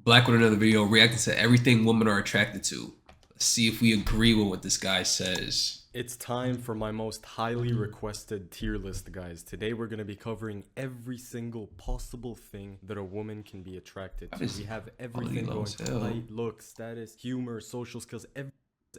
Black with another video reacting to everything women are attracted to. Let's see if we agree with what this guy says. It's time for my most highly requested tier list, guys. Today we're going to be covering every single possible thing that a woman can be attracted to. We have everything going to height, look, status, humor, social skills,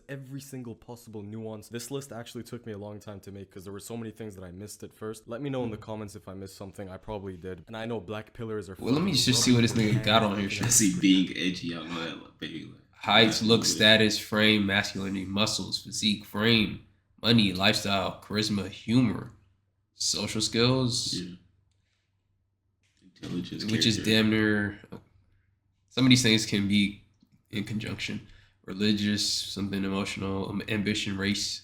every single possible nuance. This list actually took me a long time to make because there were so many things that I missed at first. Let me know in the comments if I missed something. I probably did. And I know black pillars are... Well, let me just see what this nigga got on here. I see being edgy. I know that look big. Height, look, status, frame, masculinity, muscles, physique, frame, money, lifestyle, charisma, humor, social skills, intelligence, which is damn near. Some of these things can be in conjunction. Religious, something emotional, ambition, race.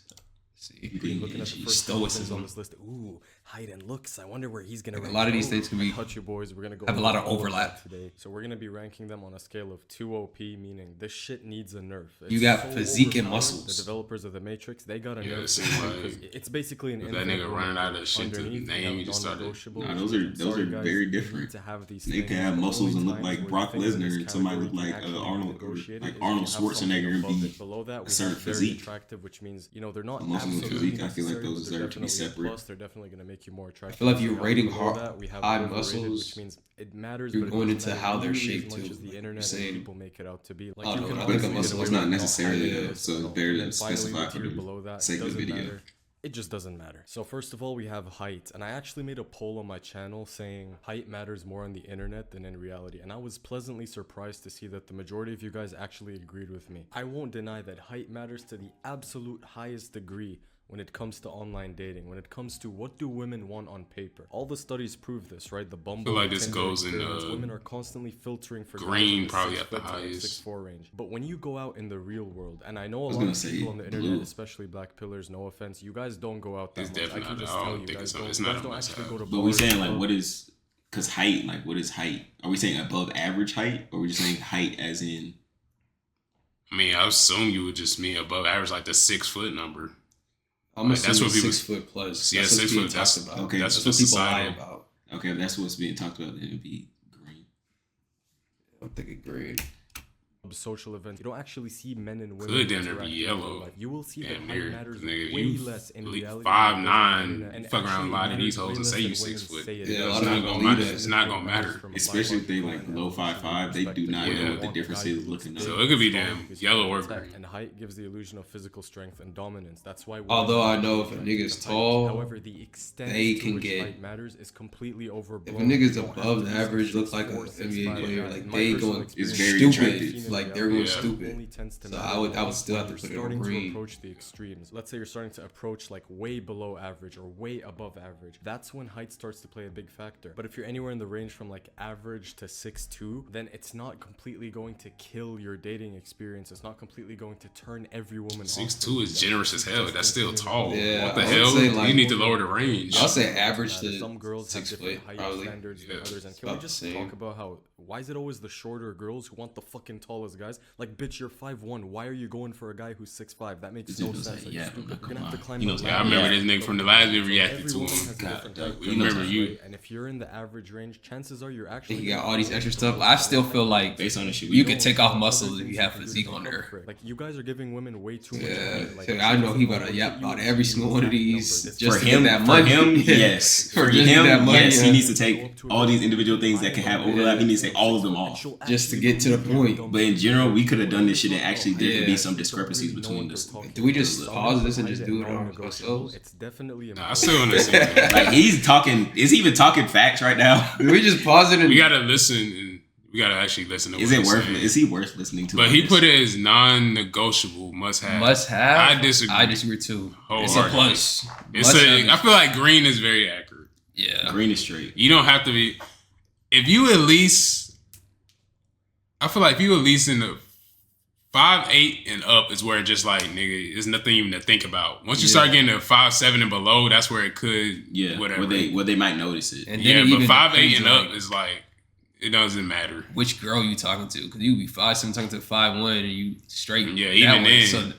Let's see, looking at the first stoicism on this list. Ooh, height and looks. I wonder where he's gonna. Like a lot of these things can be. Touch your boys. We're gonna go have a lot of overlap today. So we're gonna be ranking them on a scale of 2 OP, meaning this shit needs a nerf. You got physique and muscles. The developers of the Matrix, they got a nerf. It's basically an. That nigga running out of shit to name. You just started. Nah, those are very different. They can have muscles and look like Brock Lesnar, and somebody look like Arnold Schwarzenegger and be below that. A certain physique. Attractive, which means they're not. Muscles and physique, I feel like those deserve to be separate. Plus, they're definitely gonna make you more attractive. I feel like if you're rating high muscles, which means it matters. You're going into how they're shaped too. As the internet and people make it out to be. Like, I think a muscle is not necessarily so there to specify for the sake of the video. It just doesn't matter. So first of all, we have height. And I actually made a poll on my channel saying height matters more on the internet than in reality. And I was pleasantly surprised to see that the majority of you guys actually agreed with me. I won't deny that height matters to the absolute highest degree when it comes to online dating, when it comes to what do women want on paper. All the studies prove this, right? The Bumble, I feel like this goes in women are constantly filtering for green, probably at the highest 6'4" range. But when you go out in the real world, and I know a lot of people on the internet, especially black pillars, no offense, you guys don't go out that much. I can just tell you guys don't actually go to bars. But we saying like what is, cause height, like what is height? Are we saying above average height, or are we just saying height as in? I mean, I assume you would just mean above average, like the 6 foot number. I'm like, that's what people 6 foot plus. Yeah, 6 foot. That's about. Okay, that's what people lie about. Okay, that's what's being talked about. Then it'd be green. I'm thinking green. Social events, you don't actually see men and women. Could then be yellow. You will see that height matters nigga, way less in reality. 5'9", and fuck around a lot of these hoes and say you 6 foot. Yeah, a lot of people believe that. It's not gonna matter. Especially if they like low 5'5", they do not know what the difference is looking at. So it could be damn yellow or green. And height gives the illusion of physical strength and dominance. That's why. Although I know if a nigga's tall, however, the extent they to can which get. height matters is completely overblown. If a nigga's above the average, looks like an NBA player, like they going is very stupid. Like they're going stupid. So I would still have to put it on green. To approach the extremes. Let's say you're starting to approach like way below average or way above average. That's when height starts to play a big factor. But if you're anywhere in the range from like average to 6'2", then it's not completely going to kill your dating experience. It's not completely going to turn every woman 6'2" is generous as hell. That's still tall. Yeah, what the hell? Like, you need to lower the range. I'll say average to some girls 6 have foot, height probably. Standards than others. And can we just talk about how why is it always the shorter girls who want the fucking tallest guys? Like, bitch, you're 5'1". Why are you going for a guy who's 6'5"? That makes no sense. Yeah, you're gonna have to climb. I remember this nigga from the last video reacted to him. Remember you. And if you're in the average range, chances are you're actually. You got all these extra stuff. I still feel like based on the shit you could take off muscles if you have physique on there. Like, you guys are giving women way too much. Yeah, I know he about to yap about every single one of these just for him. That money. For him, yes. For him, yes. He needs to take all these individual things that can have overlap. He needs to take all of them off just to get to the point. But in general, we could have done this shit and actually there could be some discrepancies between this. Do we just pause this and just do it on ourselves? It's definitely. I still understand. Like, he's talking. Is he even talking facts right now? Do we just pause it and we gotta listen and we gotta actually listen to is it worth it? Is he worth listening to? But he put it as non-negotiable, must have. Must have. I disagree too. It's a plus. I feel like green is very accurate. Yeah, green is straight. You don't have to be. If you at least, I feel like if you at least in the 5'8" and up is where it just like, nigga, there's nothing even to think about. Once you start getting to 5'7" and below, that's where it could, whatever. Where they might notice it. And yeah, but 5'8" and up is like, it doesn't matter. Which girl you talking to? Because you be 5'7" talking to 5'1" and you straight. Yeah, even then. So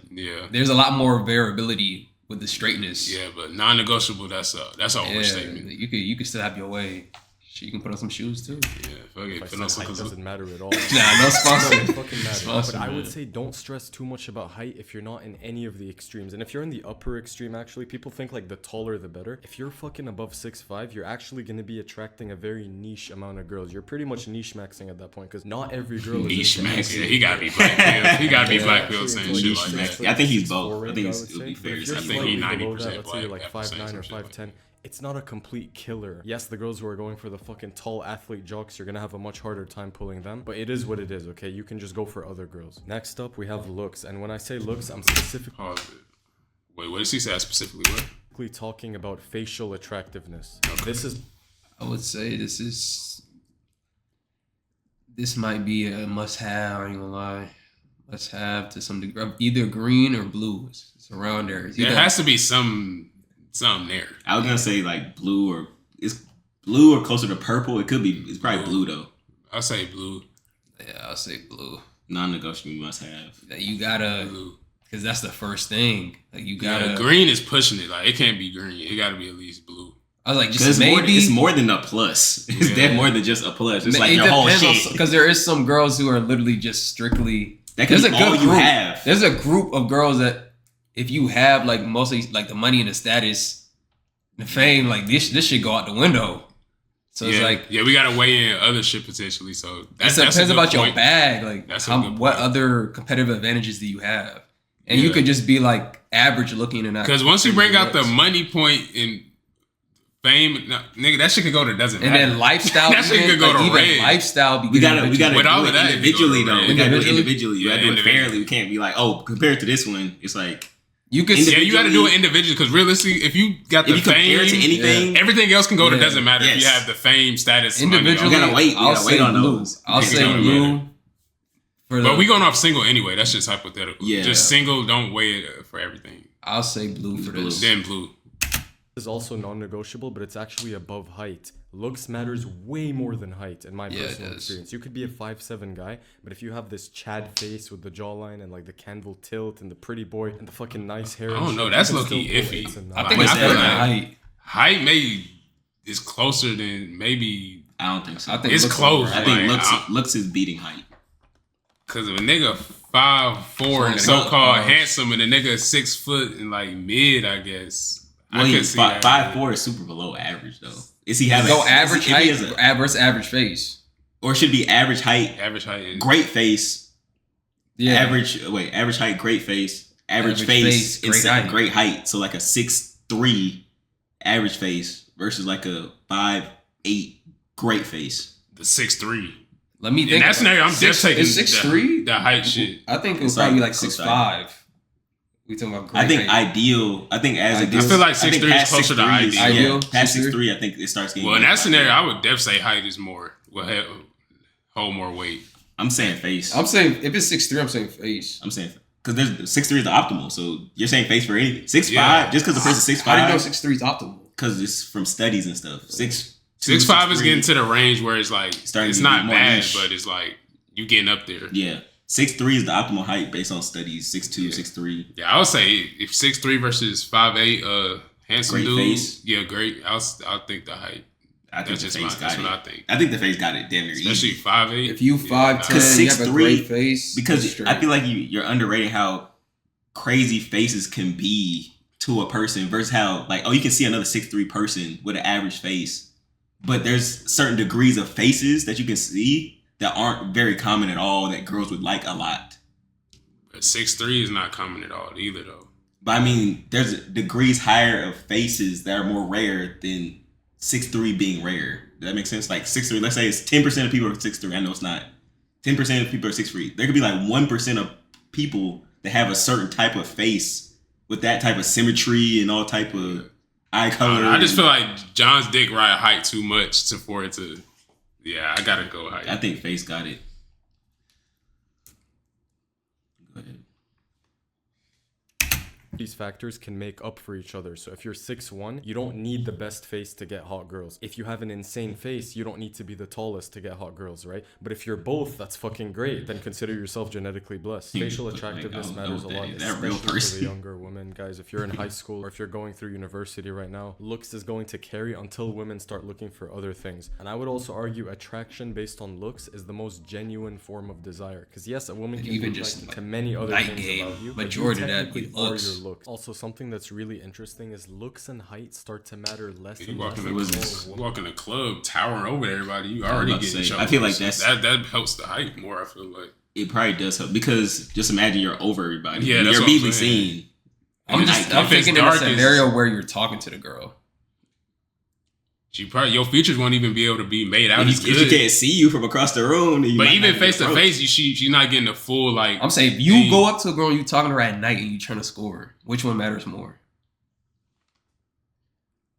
there's a lot more variability with the straightness. Yeah, but non-negotiable, that's a overstatement. You could still have your way. You can put on some shoes too. Yeah, fuck it. Put on some height doesn't matter at all. Nah, no sponsor. It fucking matters. But I would say don't stress too much about height if you're not in any of the extremes. And if you're in the upper extreme, actually, people think like the taller the better. If you're fucking above 6'5", you're actually gonna be attracting a very niche amount of girls. You're pretty much niche maxing at that point because not every girl is niche max. Yeah, he gotta be black pill. He gotta be black pill saying shit like that. I think he's both. I think it would be fair. I think he's 90% let's say you're black, like 5'9" or 5'10". It's not a complete killer. Yes, the girls who are going for the fucking tall athlete jocks, you're gonna have a much harder time pulling them, but it is what it is, okay? You can just go for other girls. Next up, we have looks, and when I say looks, I'm specifically... Wait, what does he say specifically? What? Talking about facial attractiveness. Okay. This is... I would say this might be a must-have, I ain't gonna lie. Must-have to some degree. Either green or blue. It's around there. There has to be something there. I was gonna say like blue or it's blue or closer to purple. It could be. It's probably blue though. I'll say blue. Yeah, I'll say blue. Non-negotiable must have. You gotta, because that's the first thing. Like you gotta. Yeah, green is pushing it. Like it can't be green. It gotta be at least blue. I was like, just maybe it's more than a plus. It's definitely more than just a plus. It's like your whole shit. Because there is some girls who are literally just strictly. There's a good group. There's a group of girls that. If you have like mostly like the money and the status, the fame, like this should go out the window. So it's like we gotta weigh in other shit potentially. So it depends about your bag. Like what other competitive advantages do you have? And you could just be like average looking and not. Because once you bring out the money point in fame, nigga, that shit could go to doesn't matter. And then lifestyle, that shit could go to red. Lifestyle, we gotta do it that, individually though. We gotta do it individually. You gotta do it fairly. We can't be like, oh, compared to this one, it's like. You can you got to do it individually because realistically, if you got the fame, to anything, everything else can go to doesn't matter if you have the fame, status, individually. Money. We gotta wait on those. I'll say blue. But we going off single anyway. That's just hypothetical. Yeah. Just single. Don't weigh it for everything. I'll say blue for this. Then blue. Is also non-negotiable, but it's actually above height. Looks matters way more than height in my personal experience. You could be a 5'7" guy, but if you have this Chad face with the jawline and like the candle tilt and the pretty boy and the fucking nice hair, I don't know. That's low-key iffy. I think it's better than height. Height maybe is closer than maybe. I don't think so. I think it's close. I think looks is beating height. Cause if a nigga 5'4" and so-called handsome and a nigga 6 foot and like mid, I guess. Well, he's 5'4" is super below average though. Is he having average height versus average face, or should it be average height? Average height, great face. Yeah. Average height, great face. Average face, great height. So like a 6'3" average face versus like a 5'8" great face. The 6'3". Let me think. In that scenario, I'm just taking 6'3". The height shit. I think it was probably like 6'5". We talking about great I think height. ideal. I think as I feel like 6'3" is closer to ideal. Past 6'3", I think it starts getting. Well, in that scenario, I would definitely say height is more. Will hold more weight. I'm saying face. I'm saying if it's 6'3", I'm saying face. I'm saying because there's 6'3" is the optimal. So you're saying face for anything. 6'5", just because the person's 6'5". How do you know 6'3" is optimal? Because it's from studies and stuff. 6'5" is getting to the range where it's like it's not bad, niche. but it's like you getting up there. Yeah. 6'3" is the optimal height based on studies. 6'2", 6'3". Yeah, I would say if 6'3" versus 5'8", handsome great dude. Face. Yeah, great. I'll think the height. I think that's the face that's got what it. I think. I think the face got it damn near Especially easy. 5'8". If you 5'10", you have a great face. Because I feel like you're underrating how crazy faces can be to a person versus how like you can see another 6'3" person with an average face, but there's certain degrees of faces that you can see that aren't very common at all that girls would like a lot. But 6'3" is not common at all either though. But I mean, there's degrees higher of faces that are more rare than 6'3" being rare. Does that make sense? Like 6'3", let's say it's 10% of people are 6'3". I know it's not. 10% of people are 6'3". There could be like 1% of people that have a certain type of face with that type of symmetry and all type of eye color. I just feel like John's dick ride height too much for it to. Yeah, I gotta go height. I think face got it. Go ahead. These factors can make up for each other. So if you're 6'1", you don't need the best face to get hot girls. If you have an insane face, you don't need to be the tallest to get hot girls, right? But if you're both, that's fucking great. Then consider yourself genetically blessed. Facial attractiveness matters a lot, especially for the younger women. Guys, if you're in high school or if you're going through university right now, looks is going to carry until women start looking for other things. And I would also argue attraction based on looks is the most genuine form of desire. Because yes, a woman can even be just attracted to many other things about you. Majority of that technically be looks. Your looks. Also, something that's really interesting is looks and height start to matter less You and walk less. in the club, towering over everybody. You already getting shot. I feel like that helps the height more. I feel like it probably does help because just imagine you're over everybody. Yeah, you're immediately seen. I'm thinking in a scenario where you're talking to the girl. Your features won't even be able to be made out as good. If she can't see you from across the room, but even face to face, she's not getting the full like. I'm saying if you go up to a girl, you talking to her at night, and you trying to score, which one matters more?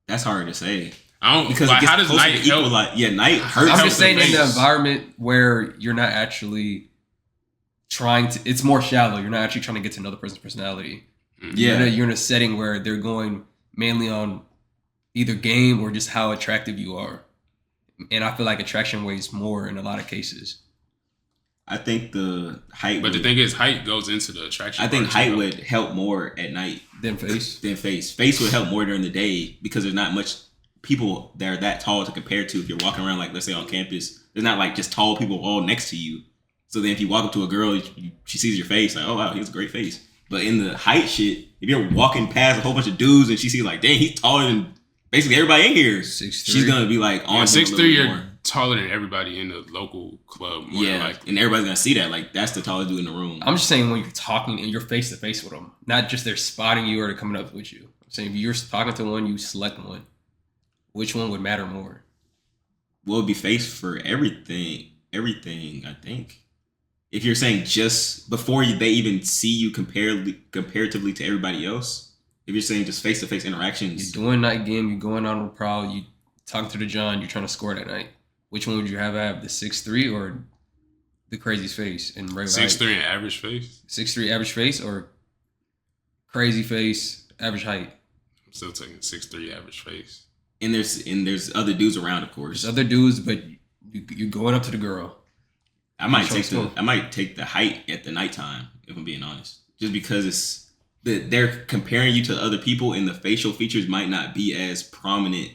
That's hard to say. I don't because like, how does night help? Night hurts. I'm just saying in the environment where you're not actually trying to. It's more shallow. You're not actually trying to get to another person's personality. Yeah, you're in a setting where they're going mainly on either game or just how attractive you are. And I feel like attraction weighs more in a lot of cases. I think the height... But the thing is, height goes into the attraction. I think height would help more at night. Than face? Than face. Face would help more during the day because there's not much people that are that tall to compare to if you're walking around, like, let's say on campus. There's not, like, just tall people all next to you. So then if you walk up to a girl, she sees your face, like, oh, wow, he has a great face. But in the height shit, if you're walking past a whole bunch of dudes and she sees, like, dang, he's taller than... basically everybody in here, 6'3". She's gonna be like on 6'3". You're taller than everybody in the local club. And everybody's gonna see that. Like that's the tallest dude in the room. I'm just saying when you're talking and you're face to face with them, not just they're spotting you or they're coming up with you. I'm saying if you're talking to one, you select one. Which one would matter more? Well, it'd be face for everything. Everything, I think. If you're saying just before they even see you comparatively to everybody else. If you're saying just face-to-face interactions. You're doing night game, you're going out on a prowl, you talking to the John, you're trying to score that night. Which one would you have? The 6'3" or the crazy's face and regular 6'3" and average face? 6'3" average face or crazy face, average height? I'm still taking 6'3" average face. And there's other dudes around, of course. There's other dudes, but you're going up to the girl. I might take the height at the nighttime, if I'm being honest. Just because they're comparing you to other people and the facial features might not be as prominent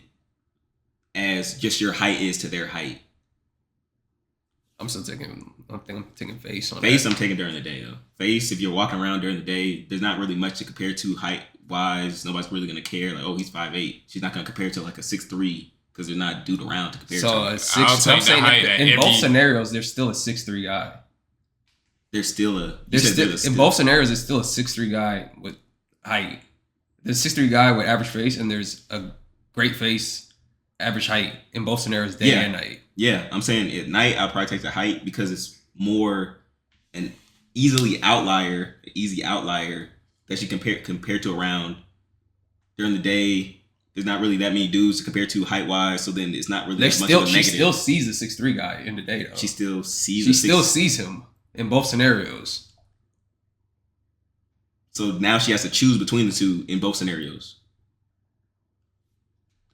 as just your height is to their height. I'm taking face on face. That. I'm taking during the day though. Face, if you're walking around during the day, there's not really much to compare to height wise. Nobody's really gonna care. Like, oh, he's 5'8". She's not gonna compare to like a 6'3" because there's not dude around to compare to. So I'm saying in both scenarios, there's still a 6'3" guy. There's still in both scenarios, there's still a 6'3" guy with height. There's a 6'3" guy with average face, and there's a great face, average height in both scenarios, day and night. Yeah, I'm saying at night I'll probably take the height because it's more an easy outlier that you compare to around. During the day, there's not really that many dudes to compare to height wise, so then it's not really much of a negative. She still sees the 6'3" guy in the day though. She still sees him. In both scenarios. So now she has to choose between the two in both scenarios.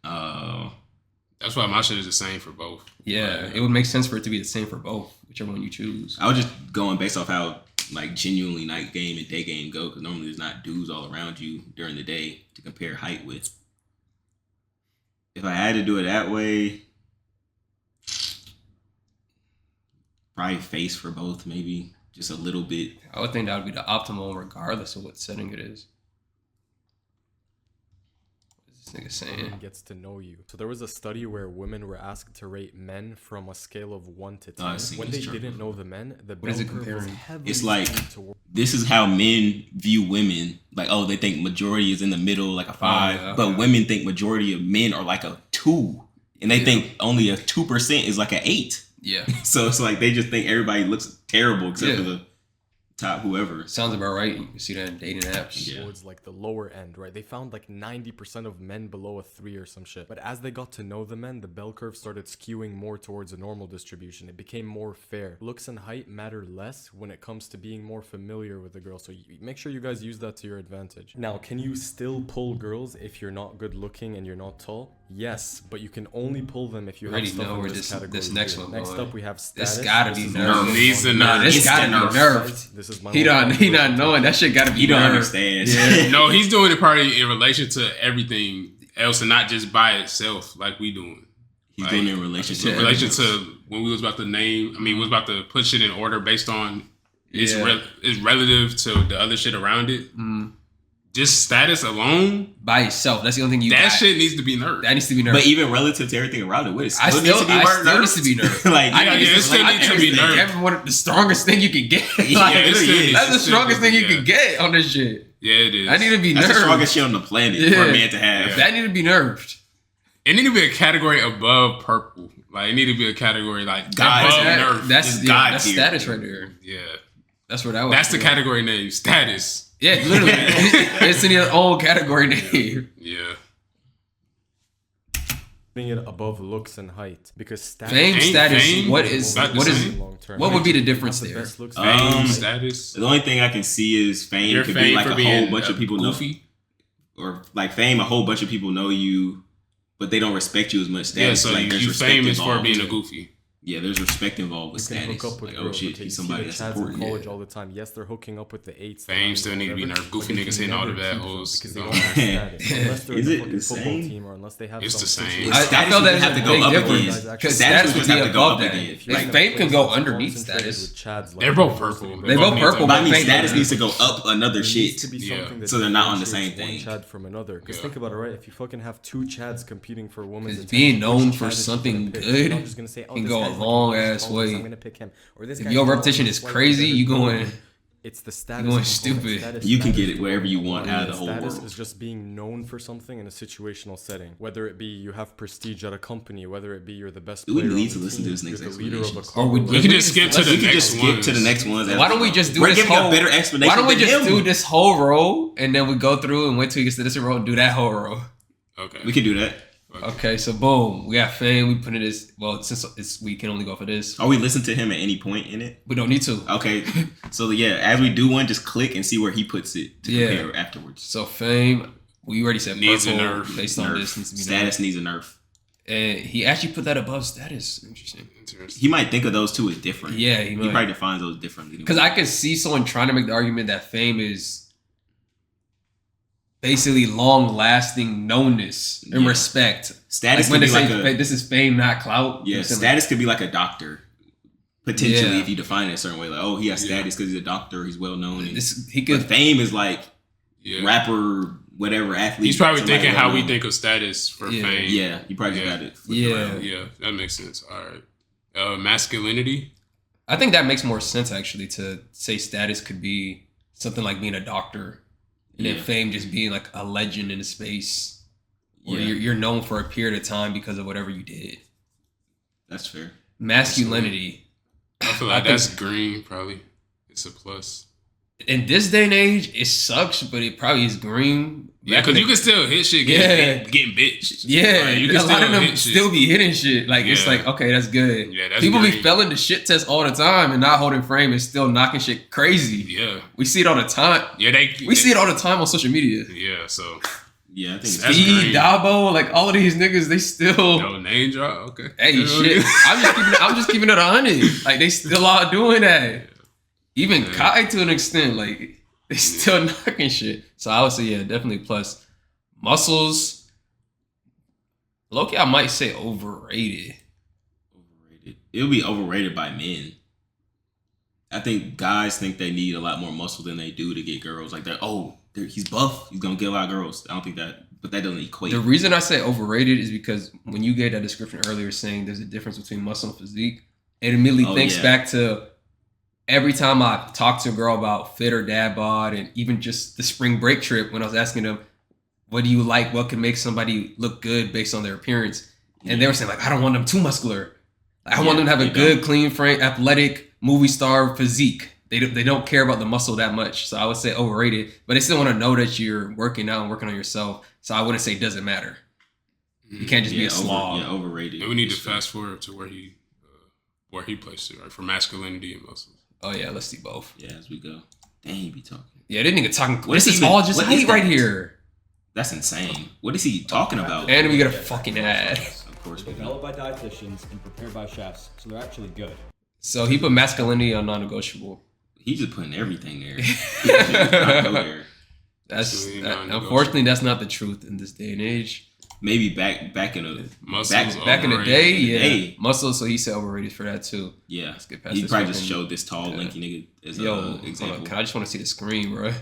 That's why my shit is the same for both. Yeah, it would make sense for it to be the same for both, whichever one you choose. I was just going based off how like genuinely night game and day game go, because normally there's not dudes all around you during the day to compare height with. If I had to do it that way, probably face for both, maybe just a little bit. I would think that would be the optimal regardless of what setting it is. What is this nigga saying? Gets to know you. So there was a study where women were asked to rate men from a scale of 1 to 10. When they didn't know the men, the bell curve was heavily it's like this is how men view women. Like, oh, they think majority is in the middle, like a 5, but women think majority of men are like a 2, and they think only a 2% is like an 8. Yeah. So it's like they just think everybody looks terrible except for the top whoever. Sounds about right. You can see that in dating apps. Yeah. Towards like the lower end, right? They found like 90% of men below a 3 or some shit. But as they got to know the men, the bell curve started skewing more towards a normal distribution. It became more fair. Looks and height matter less when it comes to being more familiar with a girl. So make sure you guys use that to your advantage. Now, can you still pull girls if you're not good looking and you're not tall? Yes, but you can only pull them if you have Already stuff know in where this category. this next one Next going. up, we have status. This gotta be is nerfed. Needs to Nah, nerf. this It's gotta the be nerfed. This is my He not knowing that shit gotta be You don't nerfed. understand. Yeah. No, he's doing it probably in relation to everything else and not just by itself like we doing. He's Like, doing it in relation to In relation to when we was about to name, we was about to put shit in order based on it's relative to the other shit around it. Mm. Just status alone, By itself. That's the only thing you that got. shit needs to be nerfed. That needs to be nerfed. But even relative to everything around it, what is I still needs to be nerfed. Like, it still needs to be nerfed. Everyone, one of the strongest thing you can get. Yeah, Like, it really is. that's the It's strongest thing you yeah. can get on this shit. Yeah, it is. That need to be That's the nerfed. strongest shit on the planet for a man to have. Yeah. That need to be nerfed. It need to be a category above purple. Like it need to be a category like God, above That- nerf. that's It's God that's tier. status right there. Yeah, That's where that was. that's the category name. Status. Yeah, literally. It's in your own category name. Yeah. Putting it above looks and height because status. Fame, status. fame What is about the what is same. long term. what would be the difference Have the there? best looks, Fame, Um, status. The only thing I can see is fame Your could fame be like for a being whole bunch of people goofy. or like fame, a whole bunch of people know you, but they don't respect you as much. Yeah, Status, so like, there's you respect famous for involved. being a goofy. Yeah, there's respect involved with You can status. hook up with Like, oh girls, shit, okay? he's You see somebody the that's chads in important. college Yeah. all the time. Yes, they're hooking up with the 8s. Fame the still 9s, need to be whatever, nerfed. Goofy but they niggas can hitting all the never bad keep them hoes. because they No. don't have status. Unless they're Is in it a fucking the football same? team or unless they have It's some the same. situation. I Status feel would that's have a to go big up difference again. because Status status would would be have to go above up that. again. Like fame can go underneath status. They're both purple. They both purple, But I mean, Fame- status needs to go up another There shit. needs to be Yeah. something that So they're not on the same differentiates thing. one Chad from another. Because Yeah. think about it, right? If you fucking have two Chads competing for a woman's Because attention, being known which for Chad is she something gonna pick? good You're not just gonna say, oh, can this go a guy's looking long good, ass so way. I'm gonna pick him. Or this If guy's your taller, reputation this is white, crazy, better you than going. me. It's the status. going component. stupid. Status- You can status get it wherever you want out of the whole status world. is just being known for something in a situational setting. Whether it be you have prestige at a company, whether it be you're the best Do we player on need the to listen team, to this next you're the leader of a explanations? club, Or we- or We We can can just skip to let's- the We can next just skip one. to the next ones. Why don't we just do We're this giving whole? a better explanation. Why don't we than just him. do this whole row and then we go through and wait till he gets to this row and do that whole row? Okay. We can do that. Okay, so boom, we got fame. We put it as well since we can only go for this. Are we listening to him at any point in it? We don't need to. Okay. So yeah, as we do one, just click and see where he puts it to Yeah. compare afterwards. So fame, we already said Needs a purple nerf. based on Nerf. this. Needs to be Status nerf. needs a nerf. And he actually put that above status. Interesting. Interesting. He might think of those two as different. Yeah, he He might. probably defines those differently. Because I could see someone trying to make the argument that fame is basically long-lasting knownness and Yeah. respect. Status Like when could they be say like a this is fame, not clout. yeah. You know, Status could be like a doctor. Potentially, Yeah. if you define it a certain way, like oh, he has Yeah. status because he's a doctor, he's well known. And, this he but could. fame is like Yeah. rapper, whatever athlete. He's probably somebody thinking how we well-known. think of status for Yeah. fame. Yeah, you probably Yeah. got it. flipped Yeah. around. Yeah, that makes sense. All right. Masculinity. I think that makes more sense actually to say status could be something like being a doctor, and then Yeah. fame just being like a legend in a space where Yeah. you're known for a period of time because of whatever you did. That's fair. Masculinity. I feel I like think- that's green. Probably it's a plus. In this day and age, it sucks, but it probably is green. Yeah, Back in because the- you can still hit shit Yeah. getting bitched. Yeah, Like, you can a lot of them hit shit. still be hitting shit. Like it's Yeah. like okay, that's good. Yeah, that's People be green. failing the shit test all the time and not holding frame and still knocking shit crazy. Yeah, We see it all the time. yeah. We see it all the time on social media. Yeah, so Yeah, I think it's That's Speed, green. Dabo, like all of these niggas, they still. no name drop. Okay. Hey, You know what I shit. mean? I'm just keeping it 100. Like they still are doing that. Even Yeah. Kai to an extent, like they still knocking shit. So I would say, yeah, definitely plus. Muscles. Loki, I might say overrated. overrated. It'll be overrated by men. I think guys think they need a lot more muscle than they do to get girls. Like he's buff, he's gonna get a lot of girls. I don't think that, but that doesn't equate. The reason I say overrated is because when you gave that description earlier saying there's a difference between muscle and physique, it immediately Oh, thinks yeah. back to every time I talk to a girl about fit or dad bod, and even just the spring break trip when I was asking them, what do you like? What can make somebody look good based on their appearance? And they were saying, like, I don't want them too muscular. I want them to have a they good, don't. clean frame, athletic, movie star physique. they don't care about the muscle that much. So I would say overrated, but they still want to know that you're working out and working on yourself. So I wouldn't say doesn't matter. You can't just be a slob. Overrated. And we need to fast forward to where he placed it, right? For masculinity and muscles. Oh yeah, let's see both. Yeah, as we go. Dang, he be talking. Yeah, this nigga talking. What This is is even- all just what hate is right that? here. That's insane. What is he talking about? And we get a fucking ad. Of course we do. Developed by dietitians and prepared by chefs, so they're actually good. So he put masculinity on non-negotiable. He's just putting everything there. He just not go there. That's Absolutely non-negotiable. unfortunately that's not the truth in this day and age. Maybe back in the Muscles Back in the overrated. day, yeah, Hey. muscles. So he said overrated for that too. yeah. Let's get past He this probably just fucking- showed this tall, yeah. lanky nigga as Yo, an hold on, example. I just want to see the screen, bro. All right,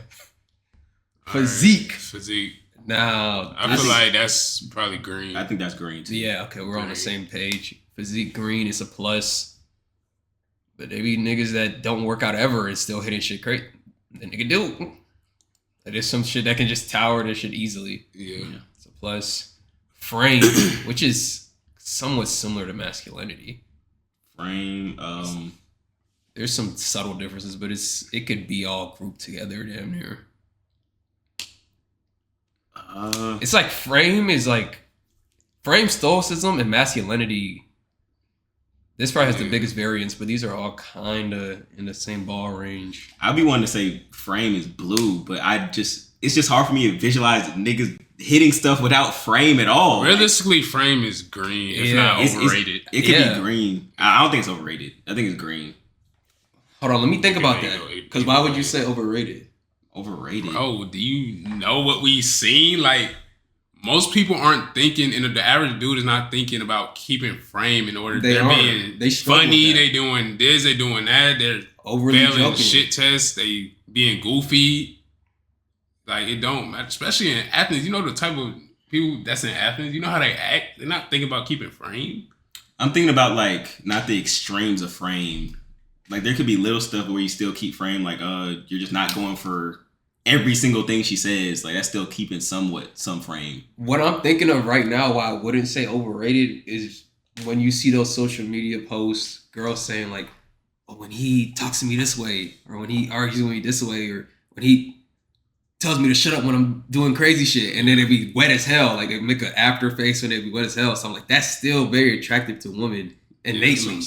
Physique. Physique. Now, I feel like that's probably green. I think that's green too. yeah, okay, we're on the Green. same page. Physique green is a plus, but they be niggas that don't work out ever and still hitting shit great. The nigga do. There's some shit that can just tower this shit easily. Yeah. It's a plus. Frame, which is somewhat similar to masculinity. Frame. There's some subtle differences, but it could be all grouped together damn near. It's like frame stoicism and masculinity. This probably has the biggest variance, but these are all kind of in the same ball range. I'd be wanting to say frame is blue, but it's just hard for me to visualize niggas hitting stuff without frame at all. Realistically, frame is green. It's Yeah. not It's- overrated. It could Yeah. be green. I don't think it's overrated. I think it's green. Hold on, let me think about Yeah, that. yeah, Because why would you say overrated? Overrated. Oh, do you know what we seen? Like, most people aren't thinking, and the average dude is not thinking about keeping frame in order. They They're aren't. being They struggle funny. with that. They doing this. They doing that. They're Overly failing joking. shit tests. They being goofy. Like, it don't matter. Especially in Athens. You know the type of people that's in Athens. You know how they act. They're not thinking about keeping frame. I'm thinking about like not the extremes of frame. Like there could be little stuff where you still keep frame. Like you're just not going for every single thing she says. Like that's still keeping some frame. What I'm thinking of right now, why I wouldn't say overrated, is when you see those social media posts, girls saying like, oh, when he talks to me this way, or when he argues with me this way, or when he tells me to shut up when I'm doing crazy shit, and then it'd be wet as hell. Like it make an after face when it'd be wet as hell. So I'm like, that's still very attractive to women innately.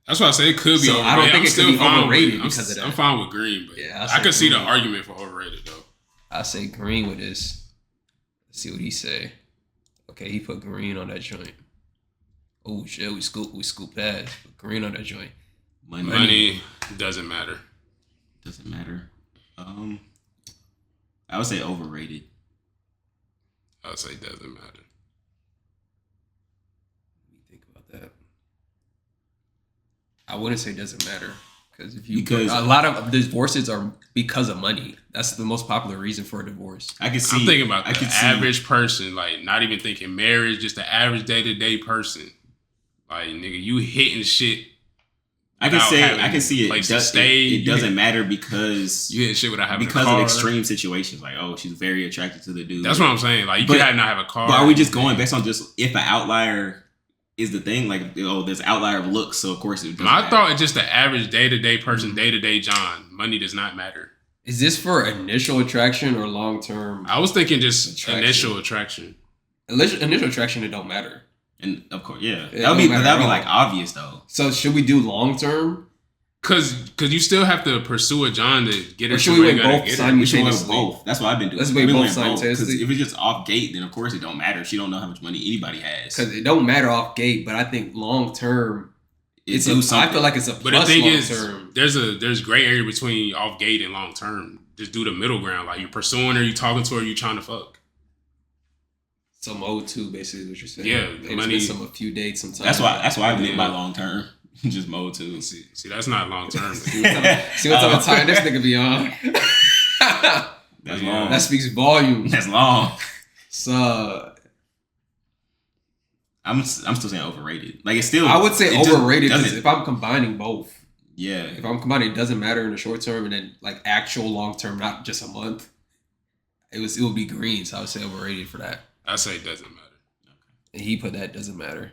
That's why I say it could be So overrated. I don't think I'm it could still be fine overrated with, because of that. I'm fine with green, but Yeah, I could see the green. argument for overrated though. I say green with this. Let's see what he say. Okay, he put green on that joint. Oh shit, we scoop past. Put green on that joint. Money doesn't matter. Doesn't matter. I would say overrated. I would say doesn't matter. Let me think about that. I wouldn't say doesn't matter Because- a lot of divorces are because of money. That's the most popular reason for a divorce. I can see. I'm thinking about I the could see- average person, like not even thinking marriage, just the average day-to-day person. Like nigga, you hitting shit. I can without say. having I can see it. place to Does, stay. it You doesn't hit- matter because You hitting shit without having because a car. of extreme situations. Like she's very attracted to the dude. That's what I'm saying. Like you But- could not have a car. But are we just going based on just if an outlier is the thing? Like there's an outlier of looks, so of course it doesn't My matter. thought is just the average day-to-day Mm-hmm. person, day-to-day John. Money does not matter. Is this for initial attraction or long term? I was thinking just Attraction. initial attraction. Initial attraction, it don't matter. And of course, yeah, It that'd be don't matter at all. like obvious though. So should we do long term? Cause you still have to pursue a John to get Or her should to we where you wait gotta both get her. We should win simultaneously? both. That's what I've been doing. Let's wait I've been both winning 'cause simultaneously. if it's just off gate, then of course it don't matter. She don't know how much money anybody has. Because it don't matter off gate, but I think long term, It's I feel like it's a But the plus thing long is, term. there's gray area between off gate and long term. Just do the middle ground. Like you're pursuing her, you talking to her, you trying to fuck. So mode 2, basically, what you're saying. Yeah, Maybe money- spend a few dates sometimes. that's why I meant by Yeah. long term. Just mode too. See, that's not long term. See what type of time this nigga be on. That's Yeah. long. That speaks volumes. That's long. So I'm still saying overrated. Like it's still. I would say it just overrated because doesn't- if I'm combining both, Yeah. if I'm combining, it doesn't matter in the short term, and then like actual long term, not just a month. It would be green, so I would say overrated for that. I say it doesn't matter. And he put that doesn't matter.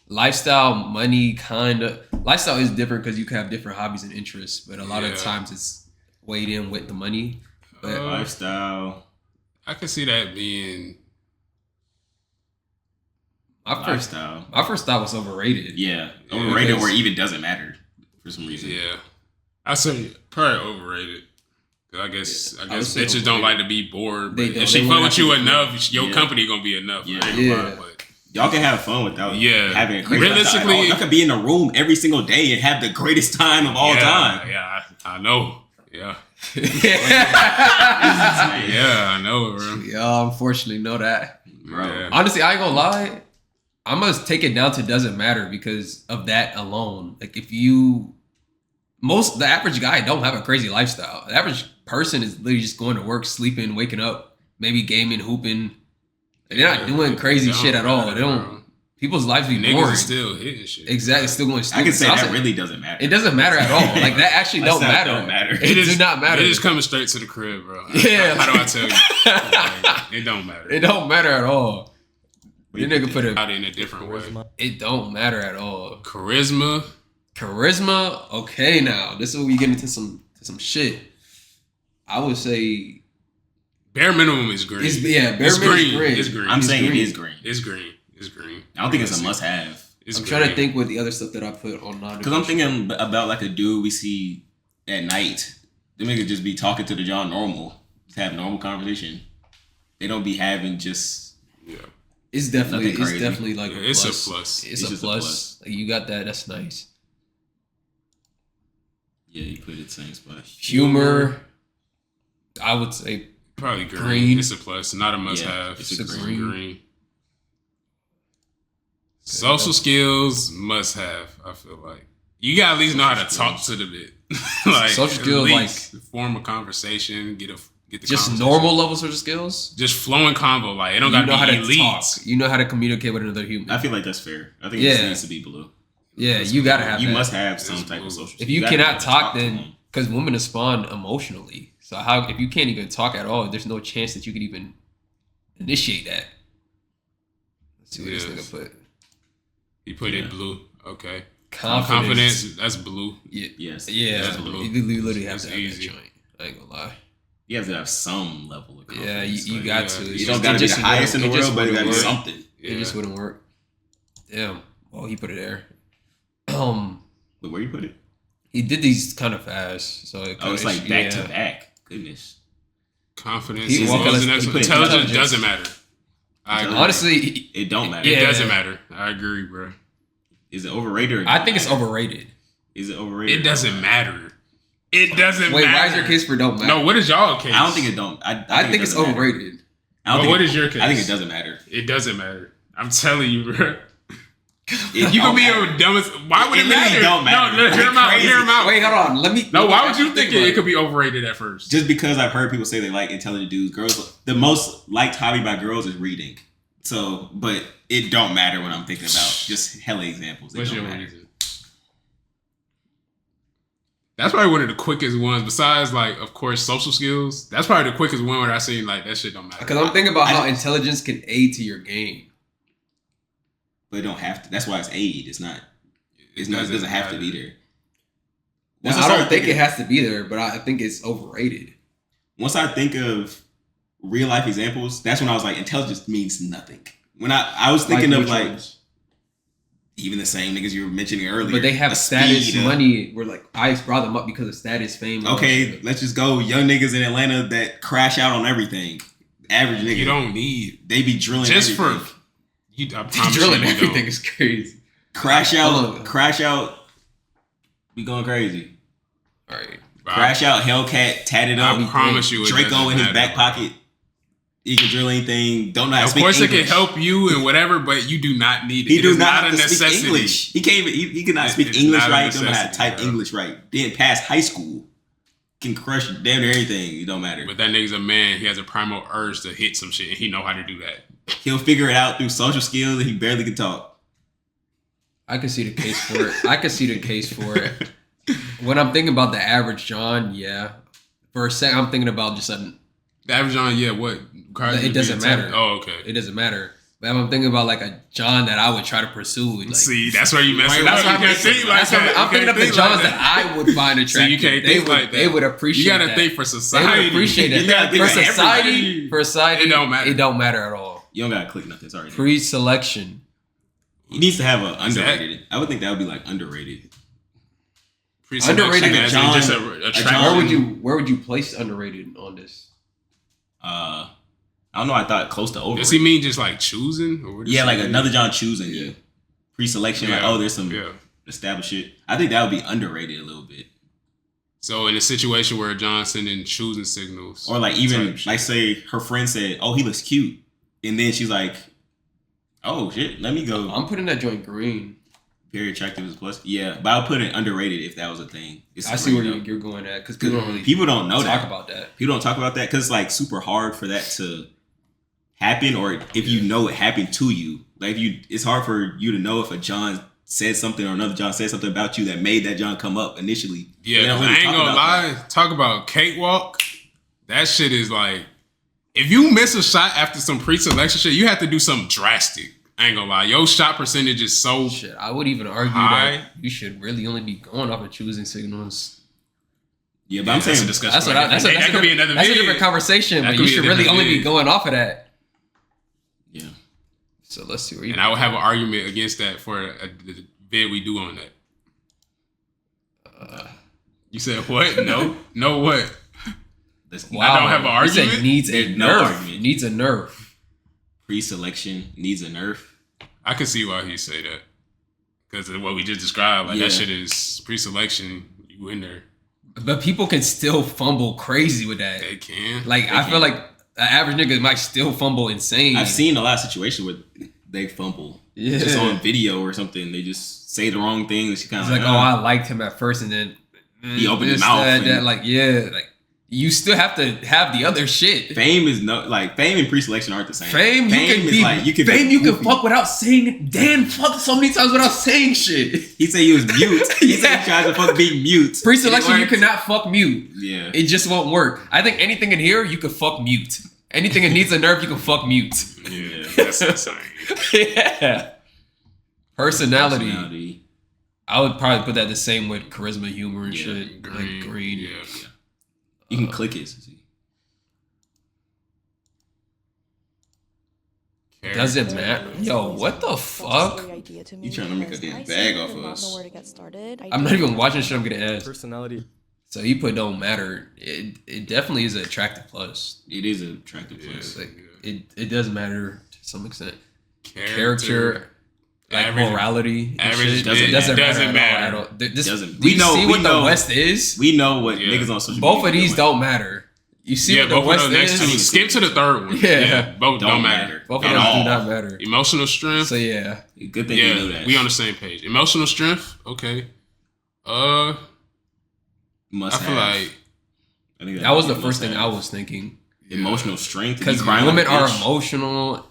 Lifestyle, money, kinda. lifestyle is different because you can have different hobbies and interests, but a lot of Yeah. times it's weighed in with the money. But Lifestyle. I could see that being. Lifestyle. my first thought was overrated. Yeah. Yeah, Overrated because- where it even doesn't matter for some reason. Yeah, I say probably overrated. 'Cause I guess I would say bitches don't overrated. like to be bored. They But don't. if she They fuck want with to you be enough, your Yeah. company gonna be enough. Yeah. I ain't gonna lie, Yeah. but Y'all can have fun without Yeah. having a crazy Realistically- lifestyle. Y'all can be in a room every single day and have the greatest time of all yeah, time. Yeah, I know. Yeah, yeah, yeah, I know, bro. y'all unfortunately know that. Bro. Yeah. Honestly, I ain't gonna lie. I must take it down to doesn't matter because of that alone. Like if the average guy don't have a crazy lifestyle. The average person is literally just going to work, sleeping, waking up, maybe gaming, hooping. They're not doing crazy shit at all. They don't. People's lives be Niggas boring. is still hitting shit. Exactly, still going I stupid. can say So that was like, really doesn't matter. it doesn't matter at all. Like that actually don't Lifestyle matter. don't matter. It does not matter. They just coming straight to the crib, bro. Yeah. How do I tell you? Like, it don't matter. It don't matter at all. What The do you nigga think? put a. Out in a different way. Charisma. It don't matter at all. Charisma. Charisma. Okay, now this is where we get into some shit. I would say Bare minimum is green. it's bare It's minimum is green. green. It's green. I'm It's saying green. it is green. It's green. It's green. I don't think it's a must-have. It's I'm green. trying to think with the other stuff that I put on non. Because I'm thinking about like a dude we see at night. Them niggas just be talking to the John normal. Just have normal conversation. They don't be having just... Yeah. It's definitely Nothing crazy. like Yeah, a it's a plus. plus. It's It's a just a plus. plus. Like, you got that. That's nice. Yeah, you put it in the same spot. Humor. I would say Probably green. Green. It's a plus. Not a must-have. it's a It's green. green. Social skills must-have. I feel like you gotta at least know how to talk to the bit. Like Social skills, at least form a conversation. Get the just conversation. normal level sort of skills. Just flowing combo. Like it don't You know gotta how be to elite. talk. You know how to communicate with another human. I feel like that's fair. I think it Yeah. just needs to be blue. Yeah, you gotta have. You that. must have some It's type blue. of social. If you gotta be cannot able to talk, to then them. because women respond emotionally, so how if you can't even talk at all, there's no chance that you could even initiate that. Let's see what this Yes. nigga put. You put Yeah. it blue. Okay. Confidence. Confidence. That's blue. Yeah, Yes. yeah. That's blue. You literally have That's to have easy. that joint. I ain't gonna lie. You have to have some level of confidence. Yeah, you Like, got yeah. to. You It's You don't just- gotta it be just the highest in the wouldn't- world, but it gotta be wouldn't work. something. Yeah. It just wouldn't work. Damn. Well, he put it there. But where you put it? He did these kind of fast, so it Oh, it's kinda- like back yeah. to back. Goodness. Confidence. He- As well, long as the he next put one- Intelligence intelligence. doesn't matter. I agree. Honestly, It don't matter. It Yeah. doesn't matter. I agree, bro. Is it overrated? Or I think it's matter? overrated. Is it overrated? It doesn't matter. It doesn't Wait, matter. why is your case for don't matter? No, what is y'all case? I don't think it don't. I think it it's doesn't matter. overrated. I don't Well, think what it- is your case? I think it doesn't matter. It doesn't matter. I'm telling you, bro. It You don't could be matter. a dumbest. Why would It it, literally matter? don't matter. No, hear him out. Crazy. Hear him out. Wait, hold on. Let me. No, why would actually you think about it could be overrated at first? Just because I've heard people say they like intelligent dudes, girls. The most liked hobby by girls is reading. So, but it don't matter what I'm thinking about. Just hella examples. It What's don't your matter. reason? That's probably one of the quickest ones. Besides, like, of course, social skills. That's probably the quickest one where I seen like that shit don't matter. Because I'm thinking about I how just- intelligence can aid to your game. But it don't have to. That's why it's aid. It's not. It's not. It doesn't have to be matter. there. Well, Once I start don't think thinking- it has to be there, but I think it's overrated. Once I think of real life examples, that's when I was like, intelligence means nothing. When I was thinking of which like ones? even the same niggas you were mentioning earlier. But they have a status, speed, money. We're like, I just brought them up because of status, fame. all that Okay, shit. let's just go young niggas in Atlanta that crash out on everything. Average nigga. You don't need They be drilling just everything. for you. I promise drilling you, you everything don't. is crazy. Crash Hold out. on. Crash out. Be going crazy. All right. Crash out. Hellcat tatted up. I promise you, it Draco doesn't in his matter, back bro. pocket. He can drill anything. Don't know how to Of speak course, English. it can help you and whatever, but you do not need it. He It do is not not have a to speak necessity. English. He can't even. He cannot It- speak it's English not a right. Don't know how to necessity, type bro. English right. Didn't pass high school. Can crush damn near anything. It don't matter. But that nigga's a man. He has a primal urge to hit some shit, and he know how to do that. He'll figure it out through social skills, and he barely can talk. I can see the case for it. I can see the case for it. When I'm thinking about the average John, yeah. For a second, I'm thinking about just a. The average on, yeah, what? It doesn't matter. Oh, okay. It doesn't matter. But But I'm thinking about like a John that I would try to pursue. Like, See, that's where you mess it up. That's what You can't think like that. I'm thinking of the Johns that I would find attractive. So you can't think like that. They would appreciate. You gotta that. think for They society. would appreciate it. You gotta think For of society, It don't matter. It don't matter at all. You don't gotta click nothing. It's already there. Pre-selection. He needs to have an underrated. I would think that would be like underrated. Pre-selection Underrated as in John- just a attraction. John- Where would you place underrated on this? I don't know. I thought close to over. Does he mean just like choosing? Or what does Yeah, he like mean? another John choosing you. Pre-selection, like, oh, there's some established shit. I think that would be underrated a little bit. So in a situation where John's sending choosing signals, Or like even type shit. like say her friend said, "Oh, he looks cute," and then she's like, "Oh shit, let me go." I'm putting that joint green. Very attractive as a plus. Yeah, but I'll put it underrated if that was a thing. It's I see where green, though. you're going at because people don't really People don't know talk that. about that. People don't talk about that because it's like super hard for that to happen, or if you know it happened to you. Like it's hard for you to know if a John said something or another John said something about you that made that John come up initially. Yeah, They don't 'cause really I ain't talk gonna about lie. that. Talk about cakewalk. That shit is like, if you miss a shot after some pre-selection shit, you have to do something drastic. I ain't gonna lie. Your shot percentage is so Shit, I would even argue high. that you should really only be going off of choosing signals. Yeah, but I'm that's a saying discussion. That's what I, that could be another That's a video. different conversation, That but could you be a should really different only be video. going off of that. yeah. So let's see where you. And I would have an argument against that for the vid we do on that. You said what? No what? I don't have an You said argument? needs a There's no nerf. argument. Needs a nerf. Pre-selection needs a nerf. I can see why he say that. Because of what we just described, like Yeah. that shit is pre-selection. You in there. But people can still fumble crazy with that. They can. Like I feel like the average nigga might still fumble insane. I've seen a lot of situations where they fumble. Yeah. Just on video or something. They just say the wrong thing. And she kind It's of like, oh, I liked him at first, and then He opened his this, mouth that, and- like yeah, like you still have to have the other shit. Fame is fame and pre-selection aren't the same. Fame, you can is be like, you can fame. be You can goofy. fuck without saying. Dan fucked so many times without saying shit. He said he was mute. He said Yeah. he tried to fuck being mute. Pre-selection, It you worked. cannot fuck mute. Yeah. It just won't work. I think anything in here, you could fuck mute. Anything that needs a nerve, you can fuck mute. Yeah, that's insane. Yeah. Personality. Personality. I would probably put that the same with charisma, humor, and Yeah, shit. Like green. Yeah. You can click it. Doesn't matter. Yo, what the fuck? You trying to make a damn bag off of us. I'm not even watching shit I'm getting asked. Personality. So you put don't matter. It definitely is an attractive plus. It is an attractive place. It's like it does matter to some extent. Character. Like Average- morality, and average shit, bit doesn't doesn't matter. At matter. all. This, Doesn't- do you we know- see we what know- the West is? We know what Yeah. niggas on social Both media of these doing. don't matter. You see Yeah, what the both of West those next two. is? Skip to the third one. Yeah. Both don't matter. matter. Both of At those all. do not matter. Emotional strength. So yeah, Good thing you knew Yeah, that. we on the same page. Emotional strength. Okay. Must I feel have. like I think that was the must first thing have. I was thinking. Emotional strength. Because women are emotional.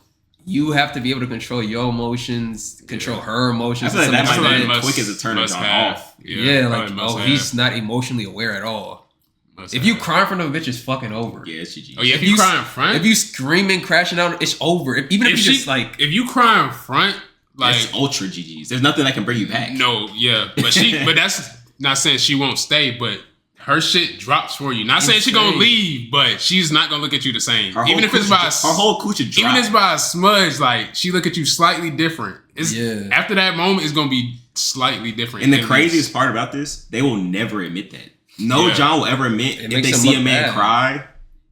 You have to be able to control your emotions, control her emotions. I feel like and that some might shit. be quick as a turn must on have. off. Yeah, like probably must he's have. not emotionally aware at all. Must If you have. cry in front of a bitch, it's fucking over. Yeah, it's GG. Oh yeah, if If you you cry in front. If you screaming, crashing out, it's over. Even if you just like, if you cry in front, like It's ultra GGs. There's nothing that can bring you back. no, yeah, but that's not saying she won't stay, but her shit drops for you. Not saying she gonna Insane. leave, but she's not gonna look at you the same. Her Even whole if it's by coochie- her whole coochie drop. even if it's by a smudge, like she look at you slightly different. It's Yeah. after that moment, it's gonna be slightly different. And the At craziest least. part about this, they will never admit that. No Yeah. John will ever admit It if makes they them see a look man bad. cry,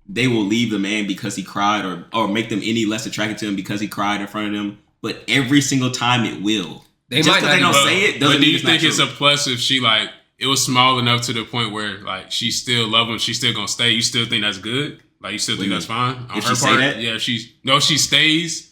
they will leave the man because he cried or make them any less attracted to him because he cried in front of them. But every single time it will. They Just might because not they don't even- say it doesn't But do mean you it's not think it's true. a plus if she like it was small enough to the point where like she still love him, she's still gonna stay? You still think that's good? Like you still think What that's do you mean? fine on If her she say part? that? Yeah, she stays.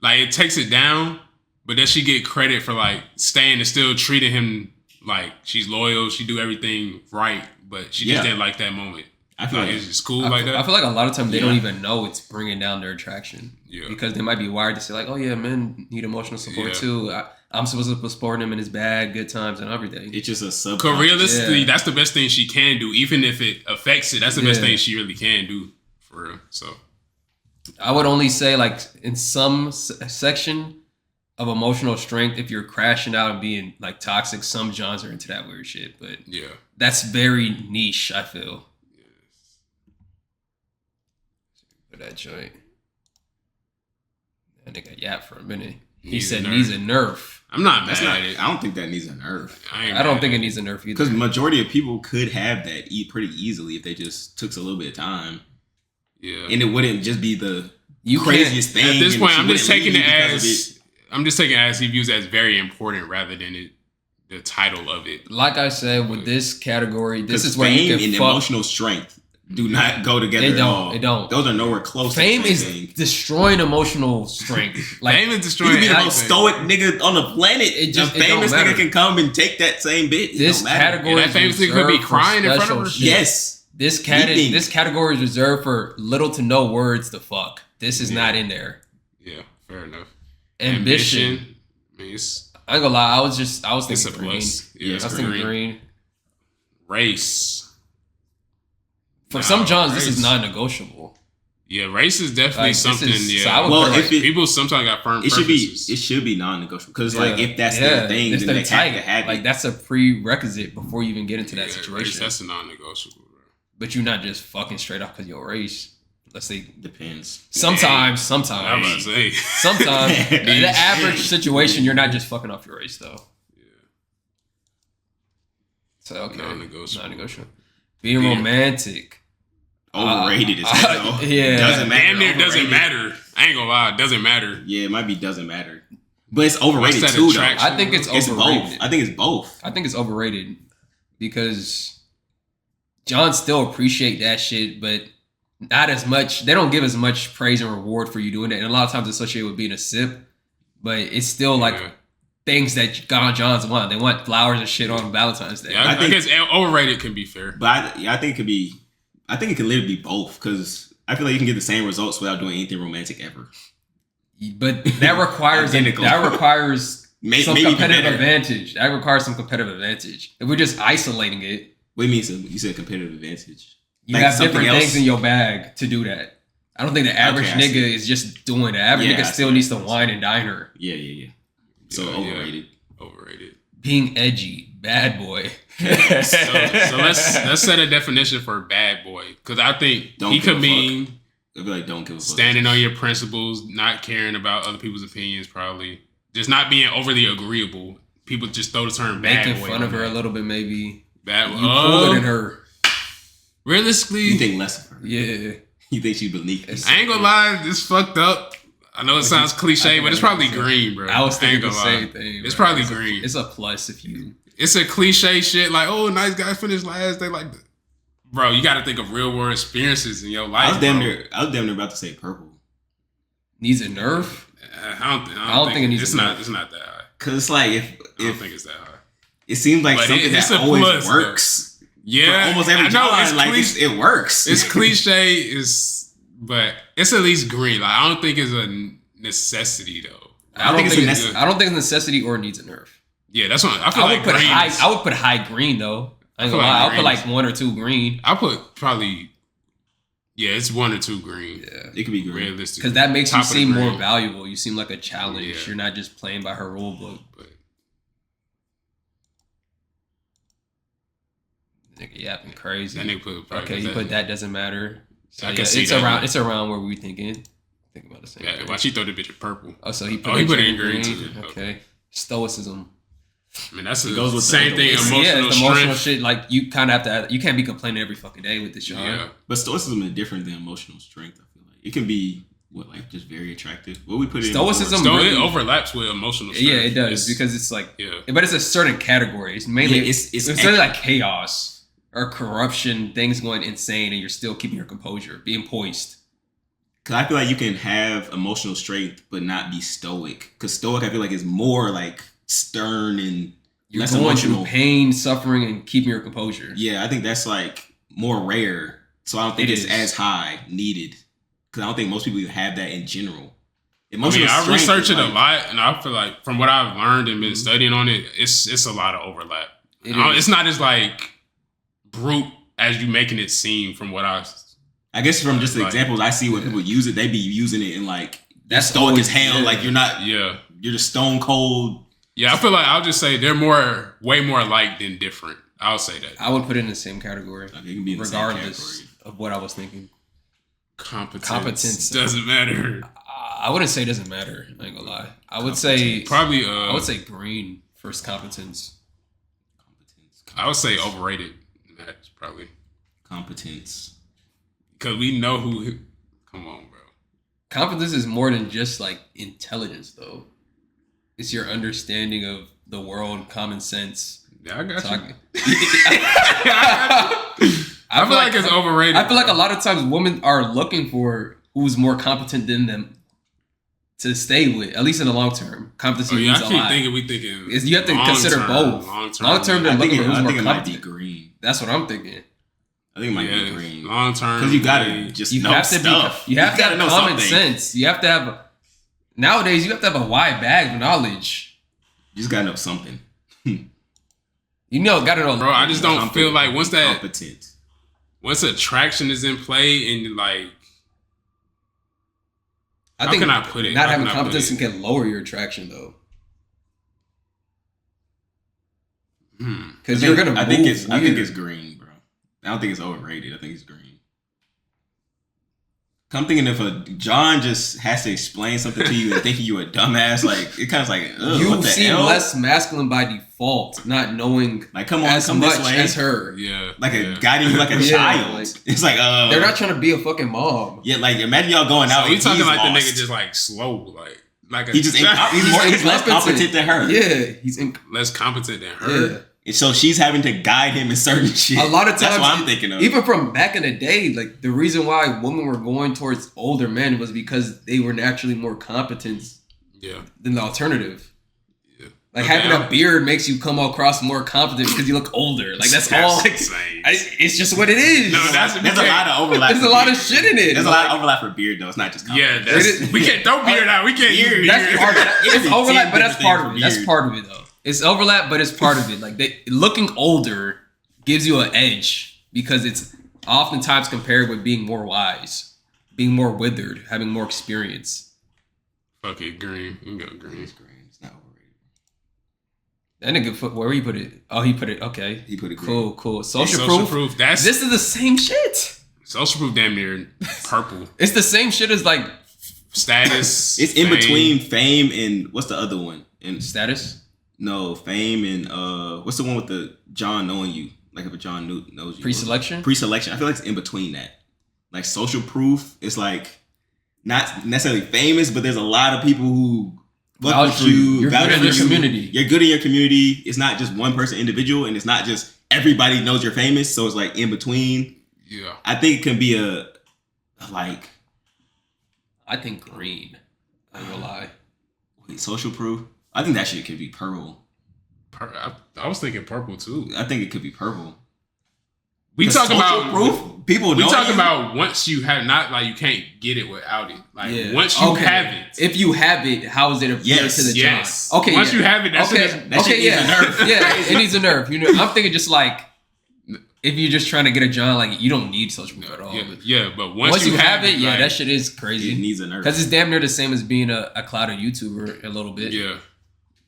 Like it takes it down, but does she get credit for like staying and still treating him like she's loyal? She do everything right, but she Yeah. just didn't like that moment. I feel Like like it's just cool I, like that. I feel like a lot of times they Yeah. don't even know it's bringing down their attraction. Yeah. Because they might be wired to say like, oh yeah, men need emotional support Yeah. too. I'm supposed to support him in his bad, good times, and everything. it's just a sub. Cause realistically, Yeah. that's the best thing she can do. Even if it affects it, that's the best Yeah. thing she really can do. For real. So I would only say like in some section of emotional strength, if you're crashing out and being like toxic, some Johns are into that weird shit. But Yeah. that's very niche, I feel. For that joint. That nigga yap for a minute. He said needs a nerf. I'm not That's mad not. at it. I don't think that needs a nerf. I don't think it needs a nerf either. Because majority of people could have that pretty easily if they just took a little bit of time. Yeah. And it wouldn't just be the You craziest thing. At this and point, she I'm just wouldn't taking leave it you because of as I'm just taking it as he views it as very important rather than the title of it. Like I said, with this category, this is where fame you can and fuck. emotional strength do not go together. They at don't. all. They don't. Those are nowhere close. Fame to the is same thing. destroying emotional strength. Like Fame is You destroying can be the everything. most stoic nigga on the planet. It just- a it don't famous matter. nigga can come and take that same bit. It this don't matter. category, Yeah, that famous is nigga could be reserved for crying in front of special her. shit. Yes. This Weeping. this category is reserved for little to no words to fuck. This is not in there. Yeah, fair enough. Ambition. I mean, it's I ain't gonna lie. I was it's thinking a green. plus. Yeah, I it's was thinking green. green. Race. For Nah, some Johns, this is race. non-negotiable. Yeah, race is definitely Like, this something. is- so I Yeah. would Well, put, like, if it, People sometimes got firm it should be preferences. non-negotiable because like Yeah. if that's Yeah, their thing, it's then their they type. have to have Like it. that's a prerequisite before you even get into that Yeah, situation. race, that's a non-negotiable. Bro. But you're not just fucking straight off because your race. Let's say Depends. sometimes, I'm about to say. sometimes in the average situation, you're not just fucking off your race though. Yeah. So okay, Non-negotiable. non-negotiable. Being Yeah. romantic. Overrated as hell. yeah. Doesn't matter. Damn near doesn't Overrated. matter. I ain't gonna lie, it doesn't matter. Yeah, it might be doesn't matter, but it's overrated What's that too. attraction? Though I think it's it's overrated. both. I think it's both. I think it's overrated because John still appreciate that shit, but not as much. They don't give as much praise and reward for you doing it, and a lot of times associated with being a sip. But it's still like Yeah. things that Johns want. They want flowers and shit on Valentine's Day. Yeah, I, I think- guess overrated can be fair. But I think it could be. I think it can literally be both because I feel like you can get the same results without doing anything romantic ever. But that requires Identical. some Maybe even competitive better. advantage. That requires some competitive advantage. If we're just isolating it, What do you mean? So you said competitive advantage. you Like have something different else? things in your bag to do that. I don't think the average Okay, I see. nigga is just doing it. Average Yeah, nigga I still see. needs to wine and dine her. Yeah. So Yeah, yeah. overrated. Overrated. Being edgy, bad boy. So let's set a definition for bad boy because I think Don't he give a could mean I feel like don't give a fuck. standing on your principles, not caring about other people's opinions, probably just not being overly agreeable. People just throw the term bad Making boy fun on of her a that. little bit, maybe. Bad You pull it in her. Realistically, You think less of her. Yeah. You think she's beneath you. It's- I ain't gonna lie, this fucked up. I know it sounds cliche, think but it's I know probably what you're green, bro. I was ain't thinking the gonna same lie. thing. It's bro. probably It's a- green. It's a plus if you. It's a cliche shit like, oh, nice guy finished last. They like, bro, you got to think of real world experiences in your life. I was damn bro. near about to say purple. Needs a nerf? I don't think it needs it's to not. be. It's not that high. Cause it's like I don't if think it's that high. it seems like But something it's that a always plus, though. works. Yeah, For almost every I know, John, it's like cliche. it works. It's cliche, but it's at least green. Like I don't think it's a necessity though. I don't think it's it's a necessity or needs a nerf. Yeah, that's what I feel I like. would put green high. is- I would put high green though. I ain't feel gonna like lie. I'll put green like is- 1 or 2 green. I put probably. Yeah, it's 1 or 2 green. Yeah. It could be green. Realistically, Because that makes you Top of the seem more green. valuable. You seem like a challenge. Yeah. You're not just playing by her rule book. But Nigga yapping crazy. that nigga put probably Okay, you put that doesn't matter. So I yeah, can see it's that around. one. It's around where we thinking. Think about the same. Yeah, thing. why she throw the bitch in purple? Oh, so he put, Oh, he it put it in in green, too. Okay. Stoicism. I mean, that's It the goes with same the thing. other Emotional yeah, it's emotional strength. shit. Like you kind of have to. You can't be complaining every fucking day with this, Sean. Yeah, But stoicism is different than emotional strength. I feel like it can be just very attractive. What we put in Stoicism so really- it overlaps with emotional strength. Yeah, it does It's- because it's like, yeah. but it's a certain category. It's mainly Yeah, it's really like chaos or corruption, things going insane, and you're still keeping your composure, being poised. Because I feel like you can have emotional strength but not be stoic. Because stoic, I feel like is more like stern and You're less going emotional. through pain, suffering, and keeping your composure. Yeah, I think that's like more rare. So I don't think It it's is. as high needed. Because I don't think most people even have that in general. I mean, I strength research is it a like- lot, and I feel like from what I've learned and been studying on it, it's a lot of overlap. It is. It's not as like brute as you making it seem from what I I guess from just the examples I see when people use it, they be using it in like that's stoic as hell. Like you're not. Yeah. You're just stone cold. Yeah, I feel like I'll just say they're way more alike than different. I'll say that. I would put it in the same category, It can be in regardless the same category. of what I was thinking. Competence doesn't matter. I wouldn't say it doesn't matter. I ain't gonna lie. I would say probably. I would say green first competence. I would say overrated. That's probably competence. Because we know who. Come on, bro. Competence is more than just like intelligence, though. It's your understanding of the world, common sense. Yeah, I got you. I feel like it's overrated. I feel like a lot of times women are looking for who's more competent than them to stay with, at least in the long term. Competency means a lot. We thinking. You have to consider both. Long term, they're looking for who's more competent. Might be green. That's what I'm thinking. I think it might be green. Long term, because you gotta just know stuff. You have to have common sense. You have to have. Nowadays, you have to have a wide bag of knowledge. You just gotta know something. Gotta know. Bro, I just don't feel like once competent. Once attraction is in play and like. I think how can I put it? Not having competence can lower your attraction though. Because you're gonna. I think it's green, bro. I don't think it's overrated. I think it's green. I'm thinking if a John just has to explain something to you and thinking you a dumbass, like it kind of like you seem less masculine by default, not knowing like come on, as come much this way. as her. Yeah, like guiding you like a child. Like, it's like they're not trying to be a fucking mom. Yeah, like imagine y'all going out. So you talking like lost. The nigga just like slow, like he's just he's less competent than her. Yeah, he's less competent than her. Yeah. And so she's having to guide him in certain shit. A lot of times, that's what I'm thinking of. Even from back in the day, like the reason why women were going towards older men was because they were naturally more competent than the alternative. Yeah. Like having a beard makes you come across more competent because you look older. Like that's all. Like, it's just what it is. No, there's a lot of overlap. There's a lot of shit in it. There's a lot of overlap for beard though. It's not just competence. Yeah, we can't throw beard out. We can't use beard. That's part of it. It's overlap, but that's part of it. That's part of it though. It's overlap, but it's part of it. Like looking older gives you an edge because it's oftentimes compared with being more wise, being more withered, having more experience. Fuck it, green. We can go green. It's green. It's not overrated. That nigga, where he put it? Oh, he put it. Okay, he put it. Green. Cool. Social proof. This is the same shit. Social proof, damn near purple. It's the same shit as like status. It's in between fame and what's the other one? And status. No, fame and what's the one with the John knowing you? Like if a John knows you. Pre-selection? Pre-selection. I feel like it's in between that. Like social proof is like not necessarily famous, but there's a lot of people who fuck with you. You're good in your community. You're good in your community. It's not just one person individual, and it's not just everybody knows you're famous. So it's like in between. Yeah. I think it can be a like. I think green. I'm gonna lie. Wait, social proof. I think that shit could be purple. I was thinking purple too. I think it could be purple. We talking about proof. People. We talking about once you have not like you can't get it without it. Like once you have it. If you have it, how is it appealing to the John? Okay. Once you have it, that's it needs a nerve. I'm thinking just like if you're just trying to get a John, like you don't need social proof at all. Yeah, but once you have it, like, that shit is crazy. It needs a nerve because it's damn near the same as being a clouded YouTuber a little bit. Yeah.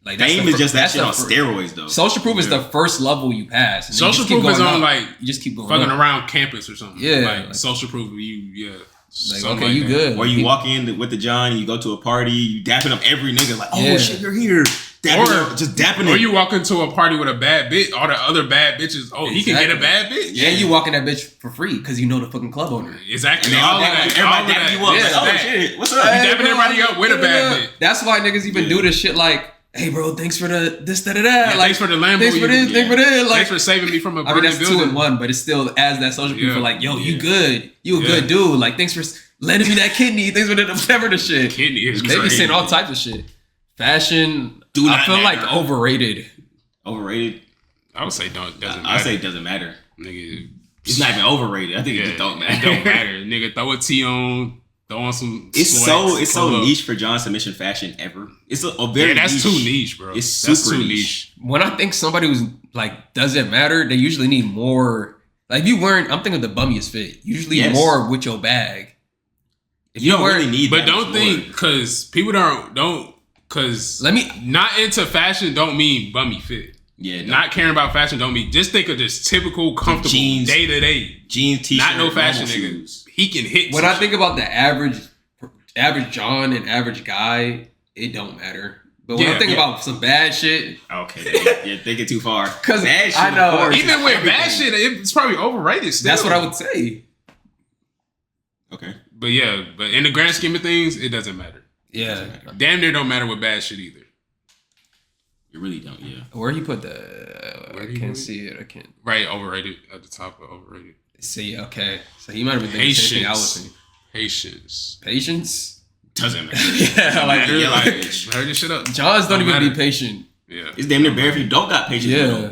Like fame is just that shit on steroids though. Social proof is the first level you pass. Social proof is on like you just keep going fucking around campus or something. Yeah, like social proof. Like okay, you good. Or you walk in with the John, and you go to a party, you dapping up every nigga like, oh shit, you're here. Just dapping Or you walk into a party with a bad bitch, all the other bad bitches. Oh, he can get a bad bitch. Yeah, you walk in that bitch for free because you know the fucking club owner. Exactly. And everybody dapping you up. Yeah, like, oh shit, what's up? You dapping everybody up with a bad bitch. That's why niggas even do this shit like, hey bro, thanks for the this, that, that. Yeah, like, thanks for the Lambo. Thanks for this, thanks for that. Like, thanks for saving me from a burning that's building. 2 in 1, but it's still as that social proof for like, yo, you good. You a good dude. Like, thanks for lending me that kidney. Thanks for whatever the shit. Kidney is They be saying all types of shit. Fashion, I feel like overrated. Overrated? I would say doesn't matter. I say it doesn't matter. Nigga. It's not even overrated. I think it just don't matter. It don't matter. Nigga, throw a tee on. Throw on some It's so niche for John submission fashion ever. It's a very that's niche. too niche, bro. It's super niche. When I think somebody who's like doesn't matter, they usually need more Like if you wearing, I'm thinking the bummiest fit. Usually more with your bag. If you don't really need but that. But don't think, because people because not into fashion don't mean bummy fit. Yeah. Not caring about fashion don't mean, just think of this typical, comfortable, jeans, day-to-day. Jeans, t-shirt, not no fashion nigga. He can hit. When I think about the average John and average guy, it don't matter. But when I think about some bad shit. Okay, you're thinking too far. Because I know. Even with bad shit, it's probably overrated still. That's what I would say. Okay. But in the grand scheme of things, it doesn't matter. Yeah. Damn near don't matter with bad shit either. You really don't, Where he put I can't see it. I can't. Right, overrated at the top of overrated. See, okay. So he might have been thinking the same thing I was thinking. Patience? Doesn't matter. Yeah, like hurry this shit up. Johns don't even be patient. Yeah. It's damn near bare if you don't got patience. Yeah.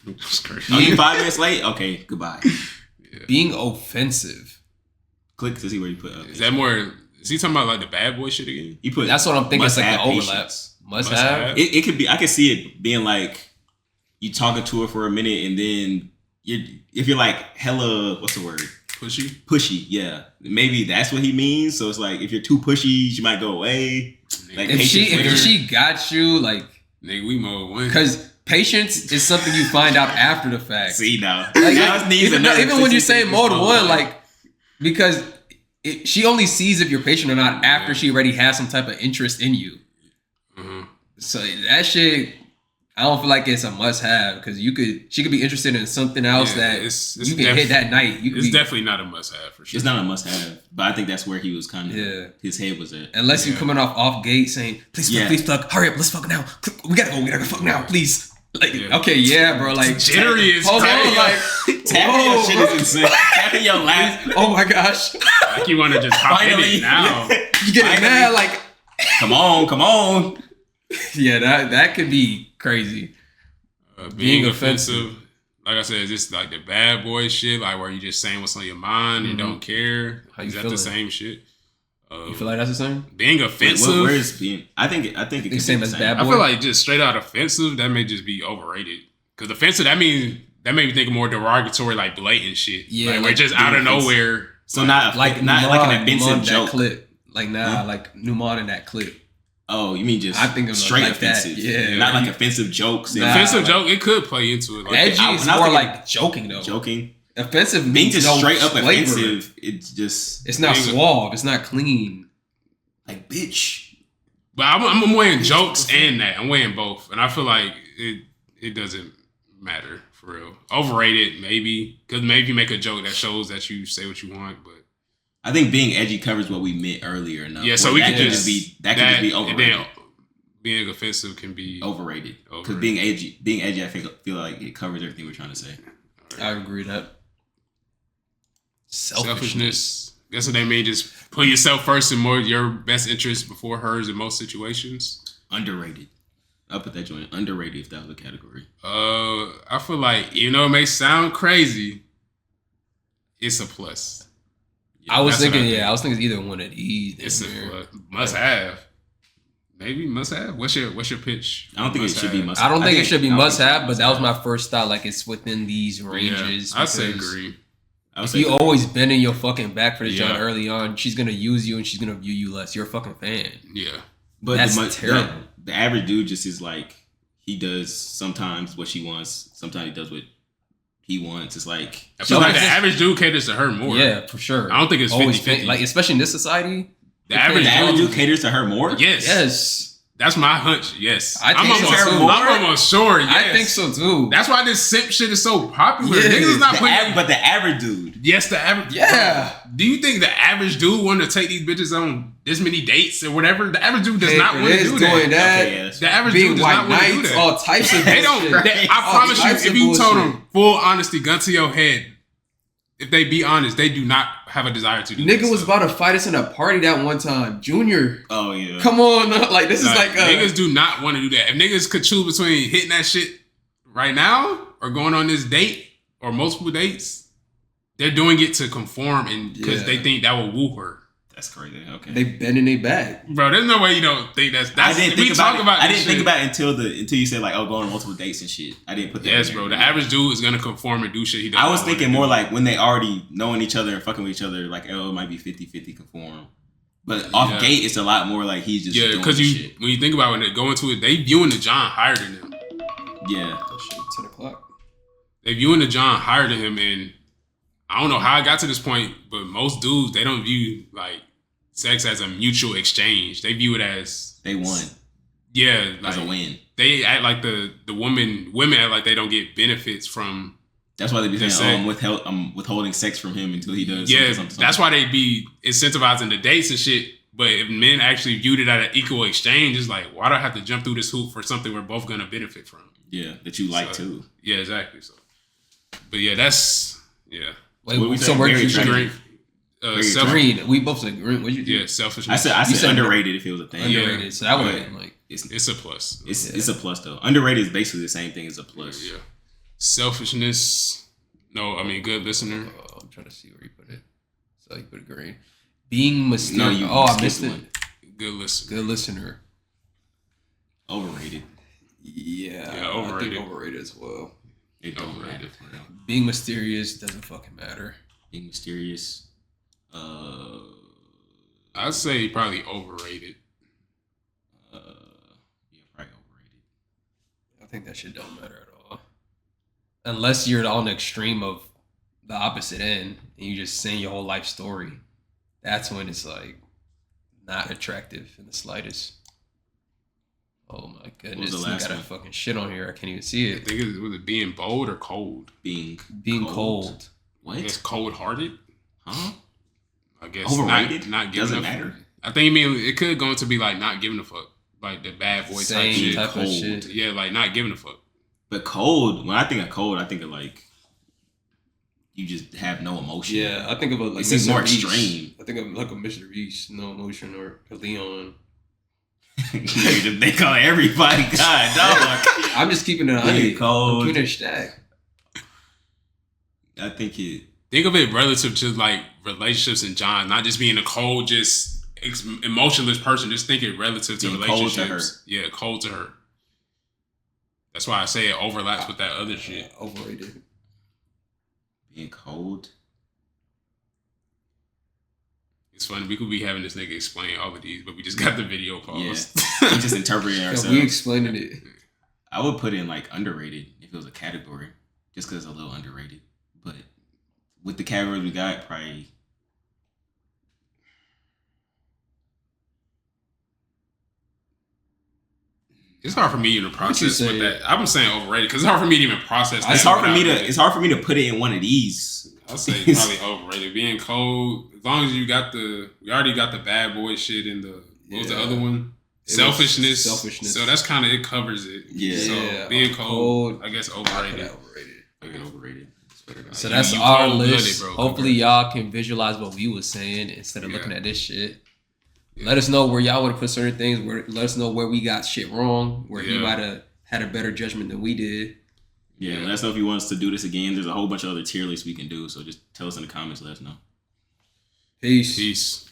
That's crazy. Are you 5 minutes late? Okay, goodbye. Yeah. Being offensive. Click to see where you put up. Is that more? Is he talking about like the bad boy shit again? You put. That's what I'm thinking. It's like the overlap. Patience. Must have. It could be. I could see it being like you talking to her for a minute, and then if you're like hella, what's the word? Pushy. Yeah, maybe that's what he means. So it's like if you're too pushy, she might go away. Like if she got you, like nigga, we mode one. Because patience is something you find out after the fact. See now, like, even when you say mode one, like because she only sees if you're patient or not after she already has some type of interest in you. So that shit, I don't feel like it's a must-have because she could be interested in something else that you can hit that night. It's definitely not a must-have for sure. It's not a must-have, but I think that's where he was kind of his head was at. Unless you're coming off gate saying, please fuck, hurry up, let's fuck now. We gotta go fuck now, please. Like, okay, bro, like jittery is hold on, like tapping your shit is insane. Tapping your last. Oh my gosh. Like you want to just hop in it now. You get mad, like come on. Yeah, that could be crazy. Being offensive, like I said, is this like the bad boy shit, like where you just saying what's on your mind and don't care? Is that the same shit? You feel like that's the same? Being offensive. Where is being? I think it could be the same as bad boy. I feel like just straight out offensive, that may just be overrated. Because offensive, that made me think of more derogatory, like blatant shit. Yeah, like we're just out of nowhere. So not like an offensive joke. Clip. Like like Numan in that clip. Oh, you mean just I think straight like offensive? That. Yeah, not like offensive jokes. Offensive joke, it could play into it. Like edgy is more like joking though. Joking. Offensive being means just straight up flavor. Offensive. It's not suave. It's not clean. Like bitch. But I'm weighing jokes and that. I'm weighing both, and I feel like it doesn't matter for real. Overrated maybe because maybe you make a joke that shows that you say what you want, but. I think being edgy covers what we meant earlier enough. Yeah, so we could just be overrated. And then being offensive can be overrated. Because being edgy, I feel like it covers everything we're trying to say. I agree with that. Selfishness. Guess what they mean? Just put yourself first and more your best interest before hers in most situations. Underrated. I'll put that joint underrated if that was a category. I feel like it may sound crazy, it's a plus. I was thinking it's either one of these. It's a must have. Maybe must have. What's your pitch? I don't think it should be must have. I don't think it should be must have, but that was my first thought. Like it's within these ranges. I say agree. If you always bending your fucking back for the job early on, she's gonna use you and she's gonna view you less. You're a fucking fan. Yeah, but that's terrible. The average dude just is like he does sometimes what she wants. Sometimes he does what he wants. It's like I feel like the average dude caters to her more. Yeah, for sure. I don't think it's 50-50. Like especially in this society, the average dude caters to her more. Yes. That's my hunch. Yes, I'm almost sure. Yes. I think so too. That's why this simp shit is so popular. Yeah. Niggas is not but the average dude. Yes, the average. Yeah. Do you think the average dude want to take these bitches on this many dates or whatever? The average dude does not want to do that. Okay, the average dude does not want to do that. All types of they don't. I promise you, if you told them full honesty, gun to your head, if they be honest, they do not have a desire to do that. Nigga was about to fight us in a party that one time. Junior. Oh, yeah. Come on. Like, this is like... niggas do not want to do that. If niggas could choose between hitting that shit right now or going on this date or multiple dates, they're doing it to conform and because they think that will woo her. That's crazy. Okay. They bending their back. Bro, there's no way you don't think that's. I didn't think about it. I didn't shit. think about it until you said like, oh, going on multiple dates and shit. I didn't put that. Yes, bro. The average dude is gonna conform and do shit he doesn't. I was thinking more like when they already knowing each other and fucking with each other, like, oh, it might be 50-50 conform. But off gate, it's a lot more like he's just doing because shit. When you think about it, when they go into it, they viewing the John higher than him. Yeah. That shit, 10 o'clock. They viewing the John higher than him, and I don't know how I got to this point, but most dudes, they don't view like sex as a mutual exchange. They view it as They won. Yeah, like, as a win. They act like the women act like they don't get benefits from. That's why they be saying, I'm withholding sex from him until he does. Yeah, something. That's why they be incentivizing the dates and shit. But if men actually viewed it at an equal exchange, it's like, why do I have to jump through this hoop for something we're both gonna benefit from? Yeah, that you like too. Yeah, exactly. So, but yeah, that's yeah. Wait, so where you green? Green. We both said green. What you do? Yeah, selfishness. I said underrated if it was a thing. Underrated. Yeah. So that would have been like it's a plus. It's a plus though. Underrated is basically the same thing as a plus. Yeah. Selfishness. No, I mean good listener. I'm trying to see where you put it. So you put it green. Being mysterious. No, I missed it. Good listener. Good listener. Overrated. Yeah, overrated. I think overrated as well. It don't matter. Being mysterious doesn't fucking matter. Being mysterious. I'd say probably overrated. Yeah, probably overrated. I think that shit don't matter at all. Unless you're on the extreme of the opposite end and you just saying your whole life story. That's when it's like not attractive in the slightest. Oh my goodness, you got a fucking shit on here. I can't even see it. I think was it being bold or cold? Being cold. What? I guess cold-hearted. Huh? I guess overrated. Not giving doesn't a matter. I think it could go into be like not giving a fuck, like the bad boy type shit. Of shit. Yeah, like not giving a fuck. But cold. When I think of cold, I think of like you just have no emotion. Yeah, I think of it like it's more extreme. I think of like a Mr. Beast, no emotion, or a Leon. They call everybody God, dog. I'm just keeping it on cold. I'm keeping it stack. I think it. Think of it relative to like relationships and John, not just being a cold, just emotionless person. Just think it relative to relationships. Cold to her. Yeah, cold to her. That's why I say it overlaps with that other shit. Overrated. Being cold. It's funny, we could be having this nigga explain all of these, but we just got the video paused. Yeah. We just interpreting ourselves. We explaining it. I would put in like underrated if it was a category, just because it's a little underrated. But with the categories we got, probably. It's hard for me to even process with that. I'm saying overrated because it's hard for me to even process. It's hard for me to put it in one of these. I'll say probably overrated. Being cold, as long as we already got the bad boy shit in the what was the other one? Selfishness. So that's kind of it covers it. Yeah. So being cold, I guess overrated. Overrated. So that's our list. Hopefully y'all can visualize what we was saying instead of looking at this shit. Yeah. Let us know where y'all want to put certain things. Let us know where we got shit wrong, where he might have had a better judgment than we did. Yeah, let us know if you want us to do this again. There's a whole bunch of other tier lists we can do, so just tell us in the comments. Let us know. Peace. Peace.